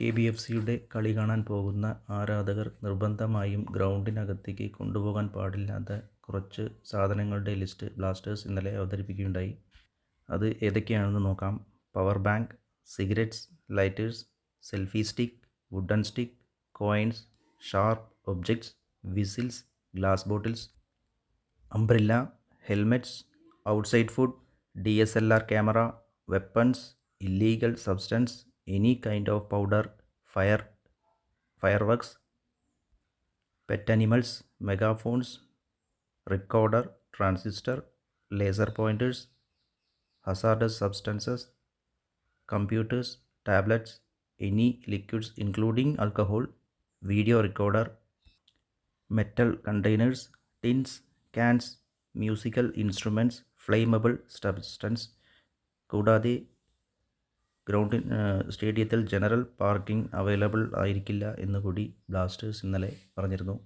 KBFCയുടെ കളി കാണാൻ പോകുന്ന ആരാധകർ നിർബന്ധമായും ഗ്രൗണ്ടിനകത്തേക്ക് കൊണ്ടുപോകാൻ പാടില്ലാത്ത കുറച്ച് സാധനങ്ങളുടെ ലിസ്റ്റ് ബ്ലാസ്റ്റേഴ്സ് ഇന്നലെ അവതരിപ്പിക്കുകയുണ്ടായി. അത് ഏതൊക്കെയാണെന്ന് നോക്കാം. Power bank, cigarettes, lighters, selfie stick, wooden stick, coins, sharp objects, whistles, glass bottles, umbrella, helmets, outside food, DSLR camera, weapons, illegal substance, any kind of powder, fireworks, pet animals, megaphones, recorder, transistor, laser pointers, hazardous substances, computers, tablets, any liquids including alcohol, video recorder, metal containers, tins, cans, musical instruments, flammable substance. കൂടാതെ സ്റ്റേഡിയത്തിൽ general parking available ആയിരിക്കില്ല എന്നുകൂടി Blasters ഇന്നലെ പറഞ്ഞിരുന്നു.